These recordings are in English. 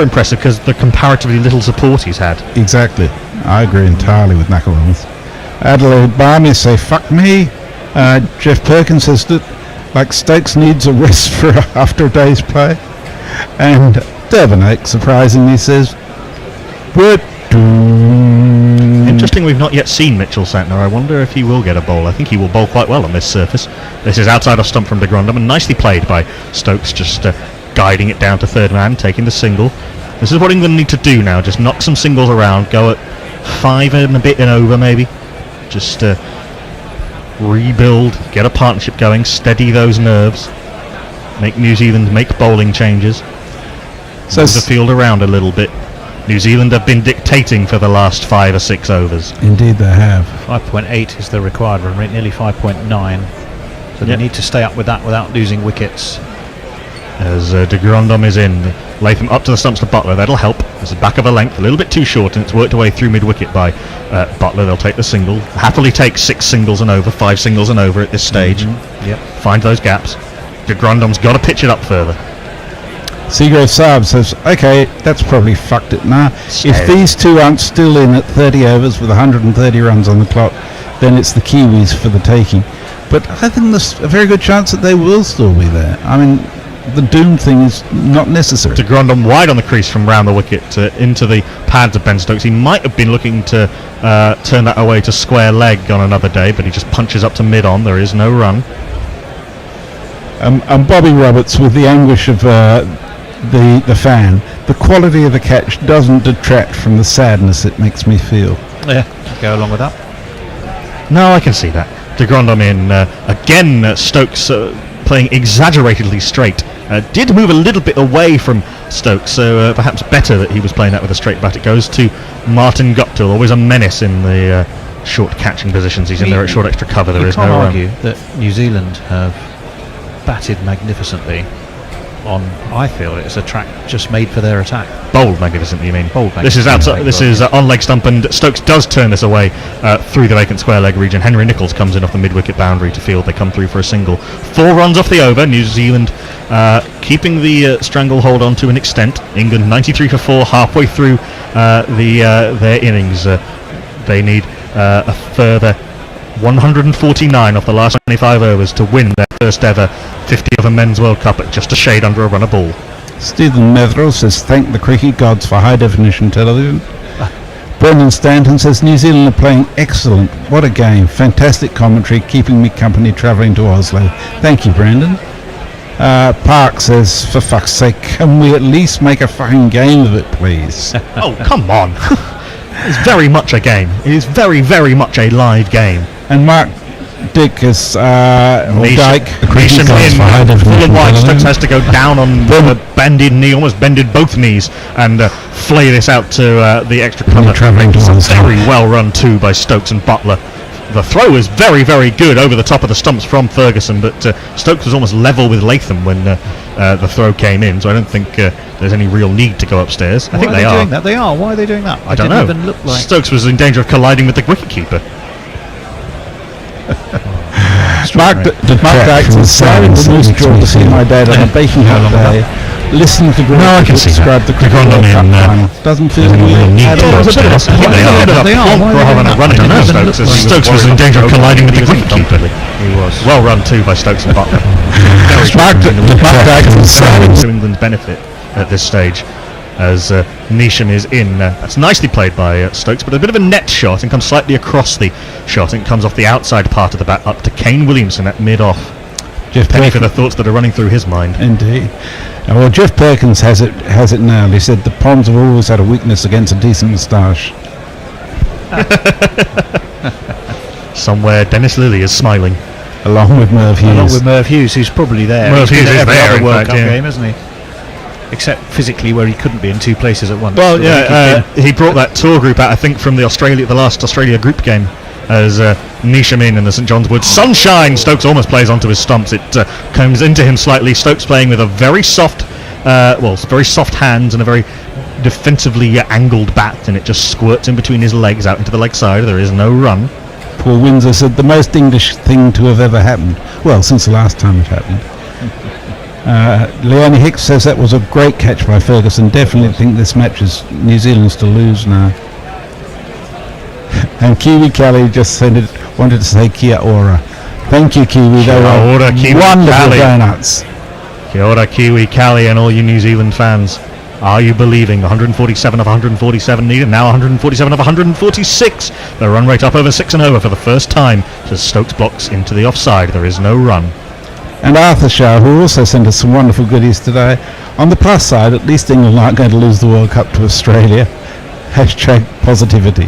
impressive because the comparatively little support he's had. Exactly. I agree entirely with Knuckles. Adelaide Barney say, fuck me. Jeff Perkins says that, like, Stokes needs a rest after a day's play. And Devon Oak, surprisingly, says, we're doomed. Interesting, we've not yet seen Mitchell Santner. I wonder if he will get a bowl. I think he will bowl quite well on this surface. This is outside of stump from de Grandhomme, and nicely played by Stokes, just guiding it down to third man, taking the single. This is what England need to do now, just knock some singles around, go at 5 and a bit and over maybe. Just rebuild, get a partnership going, steady those nerves, make New Zealand make bowling changes, so move the field around a little bit. New Zealand have been dictating for the last 5 or 6 overs. Indeed they have. 5.8 is the required run rate, nearly 5.9. So they need to stay up with that without losing wickets. As de Grandhomme is in, Latham up to the stumps to Butler, that'll help. This is back of a length, a little bit too short, and it's worked away through mid-wicket by Butler. They'll take the single, happily take 6 singles and over, 5 singles and over at this stage. Yep. Find those gaps. De Grandhomme's got to pitch it up further. Seagrave Saab says, okay, that's probably fucked it now. If these two aren't still in at 30 overs with 130 runs on the clock, then it's the Kiwis for the taking. But I think there's a very good chance that they will still be there. I mean, the doom thing is not necessary. De Grandhomme wide on the crease from round the wicket into the pads of Ben Stokes. He might have been looking to turn that away to square leg on another day, but he just punches up to mid-on. There is no run. And Bobby Roberts, with the anguish of the fan, the quality of the catch doesn't detract from the sadness it makes me feel. Yeah, go along with that. No, I can see that. De Grandhomme in again. Stokes playing exaggeratedly straight. Did move a little bit away from Stokes, so perhaps better that he was playing that with a straight bat. It goes to Martin Guptill, always a menace in the short catching positions. He's in there at short extra cover. There is no run. You can't argue that New Zealand have batted magnificently on, I feel it's a track just made for their attack. Bowled magnificently, you mean? Bowled This is outside. This is on leg stump, and Stokes does turn this away through the vacant square leg region. Henry Nichols comes in off the mid-wicket boundary to field. They come through for a single. 4 runs off the over. New Zealand keeping the stranglehold on to an extent. England 93 for 4 halfway through their innings. They need a further 149 off the last 25 overs to win their first ever 50 over Men's World Cup at just a shade under a run a ball. Stephen Metherell says, thank the cricket gods for high definition television. Brendan Stanton says, New Zealand are playing excellent. What a game. Fantastic commentary, keeping me company travelling to Oslo. Thank you, Brendan. Park says, for fuck's sake, can we at least make a fucking game of it, please? Oh, come on. It's very much a game. It is very, very much a live game. And Mark Dick is, or Dyke, Nation in full and wide. Stokes has to go down on the bended knee, almost bended both knees, and flay this out to the extra cover. Very well run too by Stokes and Butler. The throw is very, very good over the top of the stumps from Ferguson, but Stokes was almost level with Latham when the throw came in, so I don't think there's any real need to go upstairs. I think they are. Doing that? They are. Why are they doing that? I don't know. Even look like Stokes was in danger of colliding with the wicketkeeper. Mark Dykes is sliding the moose jaw to see my dad on a baking hot day. Listening to Greg describe the cricket World Cup final. Doesn't feel weird at all. They are. Stokes was in danger of colliding with the wicketkeeper. He was. Well run too by Stokes and Butler. Mark Dykes is sliding to England's benefit at this stage, as Nisham is in. That's nicely played by Stokes, but a bit of a net shot and comes slightly across the shot and comes off the outside part of the bat up to Kane Williamson at mid-off. Jeff Penny for the thoughts that are running through his mind. Indeed. Well, Jeff Perkins has it now. He said the Poms have always had a weakness against a decent moustache. Somewhere Dennis Lilly is smiling. Along with Merv Hughes, who's probably there. Merv Hughes is there in World Cup game, isn't he? Except physically, where he couldn't be in 2 places at once. Well, yeah, he brought that tour group out, I think, from the last Australia group game, as Nisham in the St John's Wood. Sunshine! Stokes almost plays onto his stumps. It comes into him slightly. Stokes playing with a very soft, very soft hands and a very defensively angled bat, and it just squirts in between his legs out into the leg side. There is no run. Paul Windsor said the most English thing to have ever happened. Well, since the last time it happened. Leonie Hicks says that was a great catch by Ferguson. Definitely think this match is New Zealand's to lose now. And Kiwi Kelly just wanted to say Kia ora. Thank you, Kiwi. They were Kiwi wonderful Kelly. donuts. Kia ora, Kiwi, Cali, and all you New Zealand fans. Are you believing? 147 of 147 needed, now 147 of 146. The run rate up over 6 and over for the first time. As Stokes blocks into the offside. There is no run. And Arthur Shaw, who also sent us some wonderful goodies today. On the plus side, at least England aren't going to lose the World Cup to Australia. Hashtag positivity.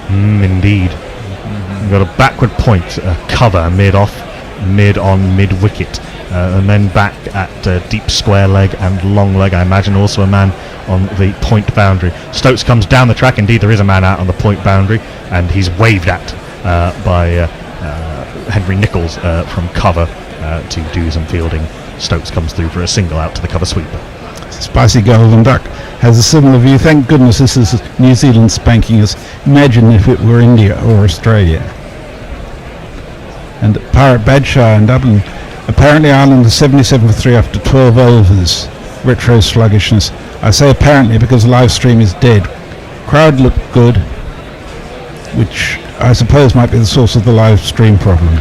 Indeed. We've got a backward point, cover mid-off, mid-on, mid-wicket. And then back at deep square leg and long leg. I imagine also a man on the point boundary. Stokes comes down the track. Indeed, there is a man out on the point boundary, and he's waved at by Henry Nichols from cover to do some fielding. Stokes comes through for a single out to the cover sweeper. Spicy Golden Duck has a similar view. Thank goodness this is New Zealand spanking us. Imagine if it were India or Australia. And Pirate Badshaw in Dublin. Apparently Ireland is 77 for 3 after 12 overs. Retro sluggishness. I say apparently because the live stream is dead. Crowd looked good, which I suppose might be the source of the live stream problem.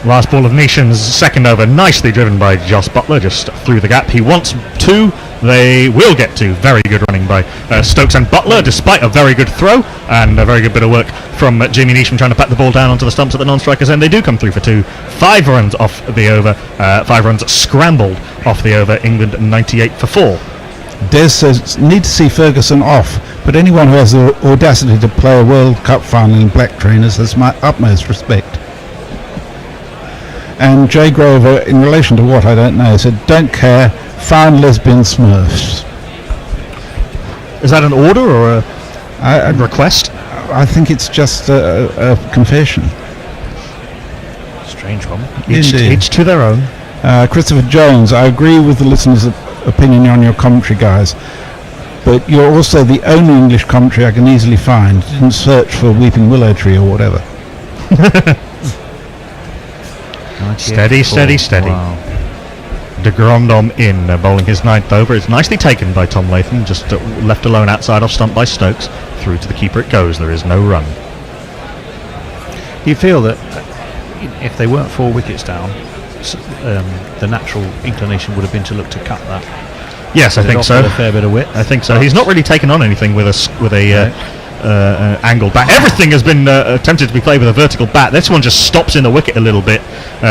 Last ball of Nations, second over, nicely driven by Joss Butler, just through the gap. He wants 2, they will get 2. Very good running by Stokes and Butler, despite a very good throw and a very good bit of work from Jamie Neesham trying to pat the ball down onto the stumps at the non-strikers end. They do come through for 2. 5 runs off the over, 5 runs scrambled off the over. England 98 for 4. Des says, need to see Ferguson off, but anyone who has the audacity to play a World Cup final in black trainers has my utmost respect. And Jay Grover, in relation to what I don't know, said, don't care, find lesbian smurfs. Is that an order or a request? I think it's just a confession. Strange one. Each to their own. Christopher Jones, I agree with the listeners' opinion on your commentary, guys, but you're also the only English commentary I can easily find. Didn't search for Weeping Willow Tree or whatever. Steady. Wow. De Grandom in, bowling his 9th over. It's nicely taken by Tom Latham, just left alone outside off stump by Stokes. Through to the keeper it goes. There is no run. You feel that if they weren't 4 wickets down, the natural inclination would have been to look to cut that. Yes, I think so. A fair bit of width. I think so. He's not really taken on anything with a angled bat. Everything has been attempted to be played with a vertical bat. This one just stops in the wicket a little bit.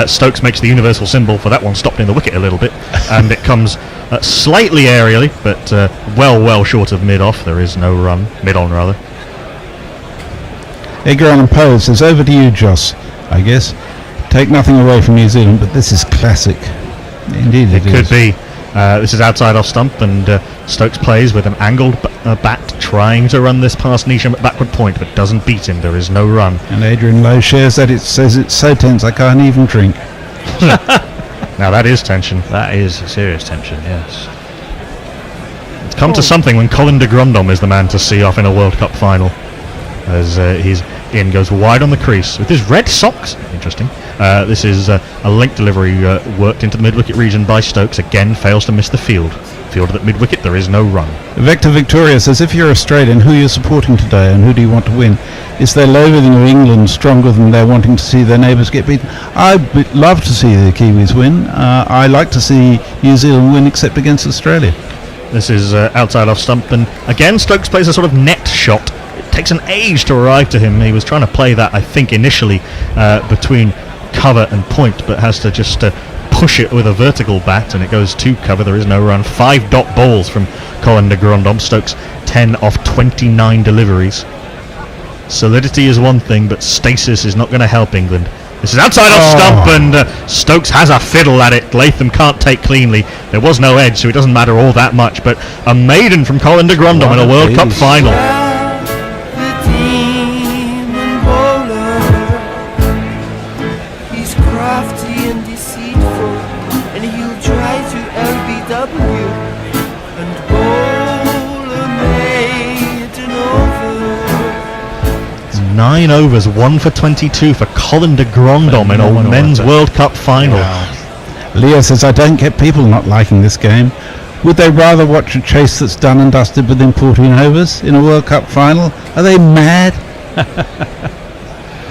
Stokes makes the universal symbol for that one, stopped in the wicket a little bit, and it comes slightly aerially, but well short of mid-off. There is no run. Mid-on, rather. Edgar Allan Poe says, over to you, Joss, I guess. Take nothing away from New Zealand, but this is classic. Indeed it is. Could be. This is outside off stump, and Stokes plays with an angled bat, trying to run this past Neesham at backward point, but doesn't beat him. There is no run. And Adrian Lowe shares that. It says it's so tense I can't even drink. Now that is tension. That is serious tension, yes. It's come to something when Colin de Grandom is the man to see off in a World Cup final, as he's in, goes wide on the crease with his red socks. Interesting. This is a link delivery worked into the mid-wicket region by Stokes. Again, fails to miss the field. Fielded at mid-wicket, there is no run. Vector Victoria says, if you're Australian, who are you supporting today and who do you want to win? Is their loathing of England stronger than their wanting to see their neighbours get beaten? I'd love to see the Kiwis win. I like to see New Zealand win, except against Australia. This is outside off stump, and again Stokes plays a sort of net shot. It takes an age to arrive to him. He was trying to play that, I think, initially between cover and point, but has to just push it with a vertical bat, and it goes to cover. There is no run. 5 dot balls from Colin de Grandom. Stokes 10 off 29 deliveries. Solidity is one thing, but stasis is not going to help England. This is outside off stump, and Stokes has a fiddle at it. Latham can't take cleanly. There was no edge, so it doesn't matter all that much, but a maiden from Colin de Grandom in a World Cup final. 9 overs, 1 for 22 for Colin de Grandhomme in a Phenomenal men's effort. World Cup final. Leo says, I don't get people not liking this game. Would they rather watch a chase that's done and dusted within 14 overs in a World Cup final? Are they mad?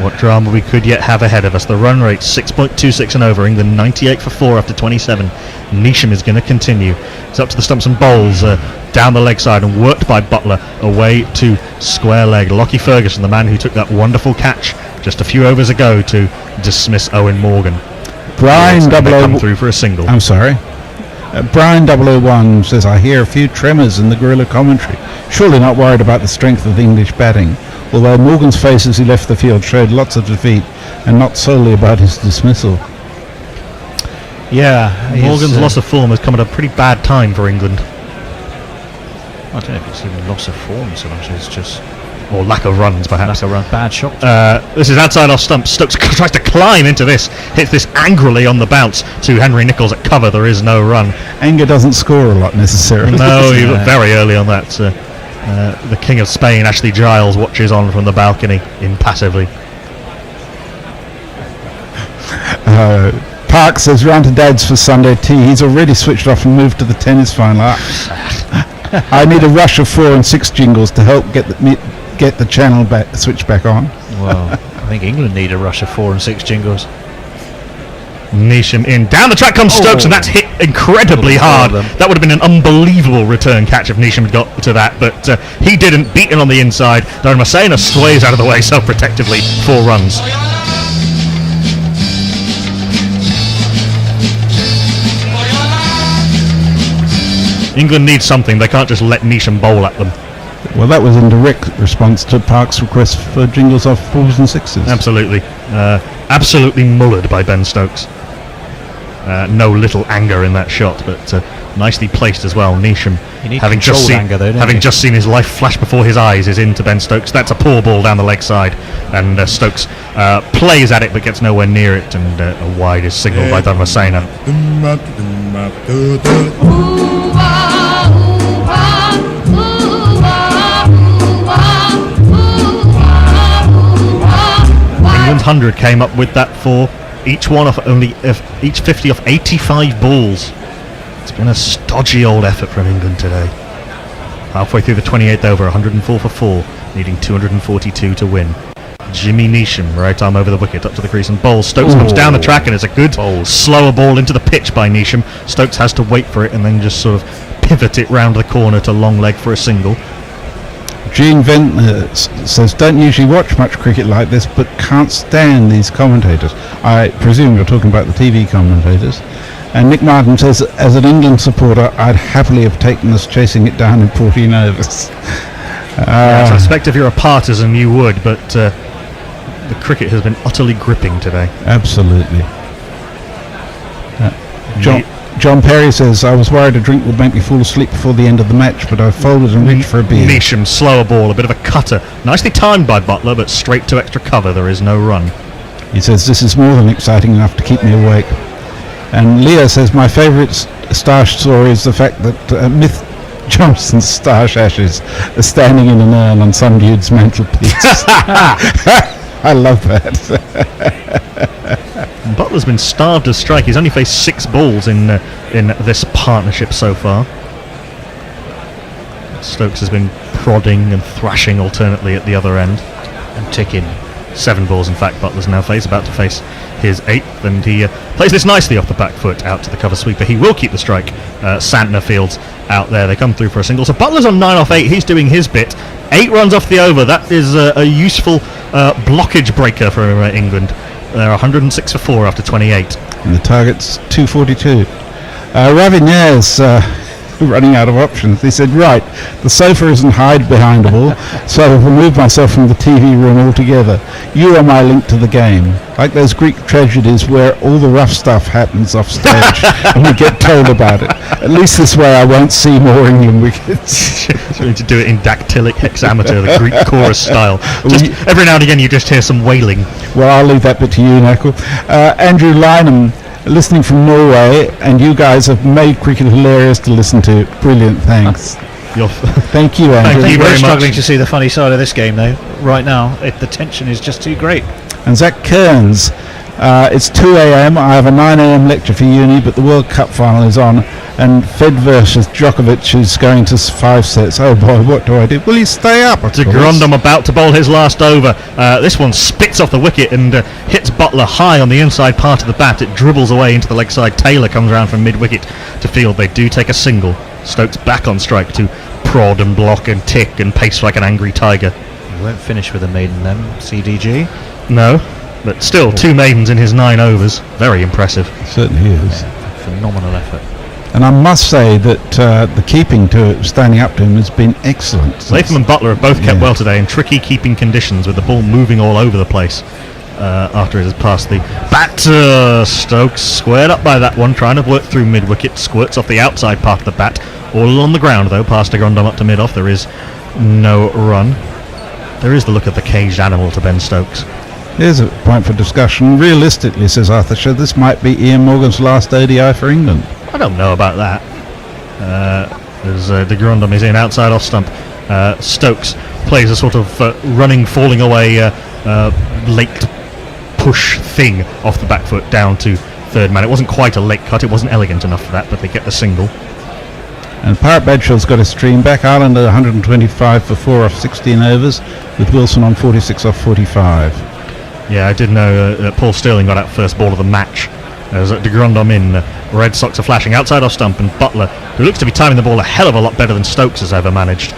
What drama we could yet have ahead of us. The run rate 6.26 and over. England 98 for 4 after 27. Neesham is going to continue. It's up to the stumps and bowls down the leg side and worked by Butler away to square leg. Lockie Ferguson, the man who took that wonderful catch just a few overs ago to dismiss Owen Morgan. Brian Yes, and they come 00 through for a single. I'm sorry. Brian 001 says, I hear a few tremors in the guerrilla commentary. Surely not worried about the strength of the English batting. Although Morgan's face as he left the field showed lots of defeat and not solely about his dismissal. Yeah, Morgan's loss of form has come at a pretty bad time for England. I don't know if it's even loss of form so much as just Or lack of runs, perhaps. like a run, bad shot. This is outside off stump. Stokes tries to climb into this, hits this angrily on the bounce to Henry Nichols at cover. There is no run. Anger doesn't score a lot necessarily. No, he was very early on that. The King of Spain, Ashley Giles, watches on from the balcony impassively. Park says, round to Dad's for Sunday tea. He's already switched off and moved to the tennis final. I need a rush of 4 and 6 jingles to help get the channel switch back on. Well, I think England need a rush of 4 and 6 jingles. Neesham in. Down the track comes Stokes, and that's hit incredibly hard. That would have been an unbelievable return catch if Neesham had got to that, but he didn't. Beaten on the inside. Dharmasena sways out of the way self-protectively. 4 runs. England needs something. They can't just let Neesham bowl at them. Well, that was in direct response to Park's request for jingles off 4s and 6s. Absolutely. Absolutely mullered by Ben Stokes. No little anger in that shot, but nicely placed as well. Neesham, having just seen his life flash before his eyes, is into Ben Stokes. That's a poor ball down the leg side, and Stokes plays at it but gets nowhere near it, and a wide is signalled by Dharmasena. England's 100 came up with that for each 50 off 85 balls. It's been a stodgy old effort from England today. Halfway through the 28th over, 104 for 4, needing 242 to win. Jimmy Neesham, right arm over the wicket, up to the crease and bowls. Stokes comes down the track and it's a good slower ball into the pitch by Neesham. Stokes has to wait for it and then just sort of pivot it round the corner to long leg for a single. Gene Ventnor says, don't usually watch much cricket like this, but can't stand these commentators. I presume you're talking about the TV commentators. And Nick Martin says, as an England supporter, I'd happily have taken us chasing it down in 14 overs. I suspect if you're a partisan you would, but the cricket has been utterly gripping today. Absolutely. John Perry says, I was worried a drink would make me fall asleep before the end of the match, but I folded and reached for a beer. Neesham, slower ball, a bit of a cutter. Nicely timed by Butler, but straight to extra cover. There is no run. He says, this is more than exciting enough to keep me awake. And Leah says, my favourite Starsh story is the fact that Myth Johnson's Starsh ashes are standing in an urn on some dude's mantelpiece. I love that. Butler's been starved of strike. He's only faced 6 balls in this partnership so far. Stokes has been prodding and thrashing alternately at the other end. And ticking. 7 balls, in fact, Butler's now about to face his 8th, and he plays this nicely off the back foot out to the cover sweeper. He will keep the strike. Santner fields out there. They come through for a single. So Butler's on 9 off 8. He's doing his bit. 8 runs off the over. That is a useful blockage breaker for England. They're 106 for 4 after 28. And the target's 242. Ravi Nair's running out of options. He said, right, the sofa isn't hide behind a wall, so I've removed myself from the TV room altogether. You are my link to the game. Like those Greek tragedies where all the rough stuff happens off stage and we get told about it. At least this way I won't see more England wickets. So we need to do it in dactylic hexameter, the Greek chorus style. Just every now and again you just hear some wailing. Well, I'll leave that bit to you, Knuckle. Andrew Lynham, listening from Norway, and you guys have made cricket hilarious to listen to. Brilliant, thanks. Thank you, Andrew. Thank you We're very struggling much. to see the funny side of this game, though. Right now, the tension is just too great. And Zach Kearns, it's 2 a.m. I have a 9 a.m. lecture for uni, but the World Cup final is on, and Fed versus Djokovic is going to 5 sets. Oh boy, what do I do? Will he stay up? De Grandom about to bowl his last over. This one spits off the wicket and hits Butler high on the inside part of the bat. It dribbles away into the leg side. Taylor comes around from mid-wicket to field. They do take a single. Stokes back on strike to prod and block and tick and pace like an angry tiger. He won't finish with a maiden then, CDG. No, but still 2 maidens in his 9 overs. Very impressive. Certainly is. Phenomenal effort. And I must say that the keeping to standing up to him has been excellent. Latham and Butler have both kept Yeah. well today in tricky keeping conditions with the ball moving all over the place after it has passed the bat. Stokes squared up by that one, trying to work through mid-wicket, squirts off the outside part of the bat, all on the ground though, past De Grandom up to mid-off. There is no run. There is the look of the caged animal to Ben Stokes. Here's a point for discussion. Realistically, says Arthur Shaw, this might be Ian Morgan's last ODI for England. I don't know about that. As De Grandom is in outside off stump. Stokes plays a sort of running, falling away, late push thing off the back foot down to third man. It wasn't quite a late cut, it wasn't elegant enough for that, but they get the single. And Pirate Badshaw's got a stream back. Ireland at 125 for 4 off 16 overs, with Wilson on 46 off 45. Yeah, I did know that Paul Sterling got out first ball of the match. As De Grandom in, Red Sox are flashing outside off stump, and Butler, who looks to be timing the ball a hell of a lot better than Stokes has ever managed,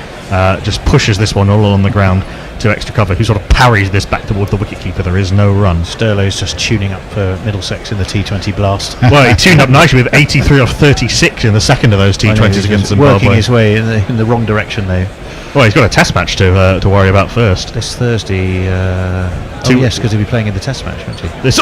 just pushes this one all on the ground to extra cover, who sort of parries this back towards the wicketkeeper. There is no run. Sterlow's just tuning up for Middlesex in the T20 Blast. Well, he tuned up nicely with 83 off 36 in the second of those T20s He's against working Zimbabwe. his way in the wrong direction, though. Well, he's got a test match to worry about first. This Thursday, yes, because he'll be playing in the Test match, won't he? This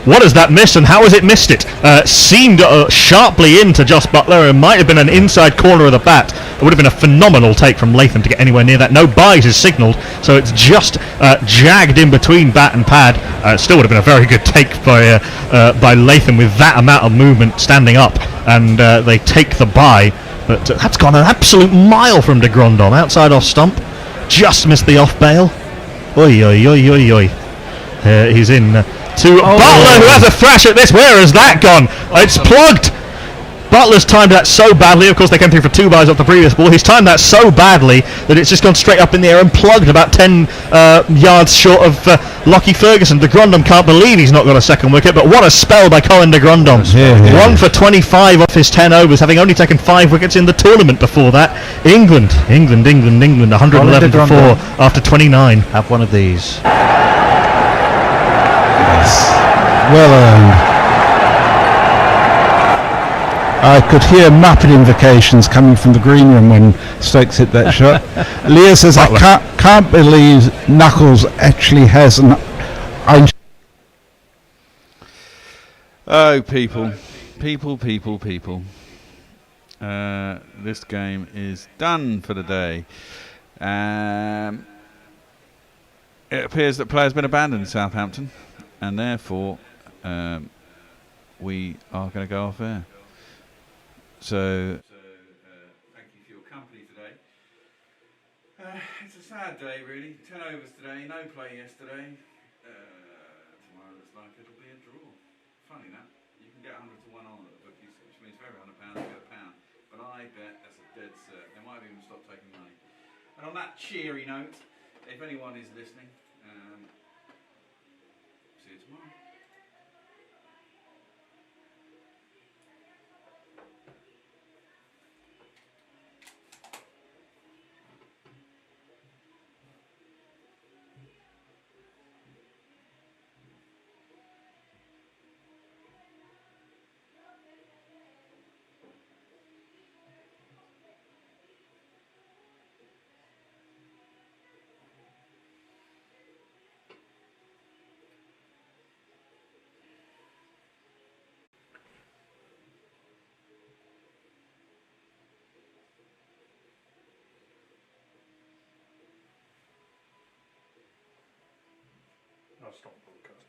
what has that missed, and how has it missed it? Seemed sharply into Joss Butler, and might have been an inside corner of the bat. It would have been a phenomenal take from Latham to get anywhere near that. No buys is signalled, so it's just jagged in between bat and pad. Still would have been a very good take by Latham with that amount of movement standing up, and they take the bye. But that's gone an absolute mile from De Grandom, outside off stump. Just missed the off bail. Oi, oi, oi, oi, oi. He's in to Butler, who has a thrash at this. Where has that gone? It's plugged. Butler's timed that so badly. Of course, they came through for 2 buys off the previous ball. He's timed that so badly that it's just gone straight up in the air and plugged about 10 yards short of Lockie Ferguson. De Grandom can't believe he's not got a second wicket, but what a spell by Colin De Grandom. Yeah, yeah. 1 for 25 off his 10 overs, having only taken 5 wickets in the tournament before that. England, 111 for 4 after 29. Have one of these. Well earned. I could hear Muppet invocations coming from the green room when Stokes hit that shot. Leah says, I can't believe Knuckles actually has an... Oh, people. This game is done for the day. It appears that play has been abandoned in Southampton, and therefore we are going to go off air. So thank you for your company today. It's a sad day, really. 10 overs today, no play yesterday. Tomorrow looks like it'll be a draw. Funny that. You can get 100 to 1 on at the bookies, which means for every £100 you get £1. But I bet that's a dead cert. They might have even stopped taking money. And on that cheery note, if anyone is listening, see you tomorrow. I'll stop the broadcast.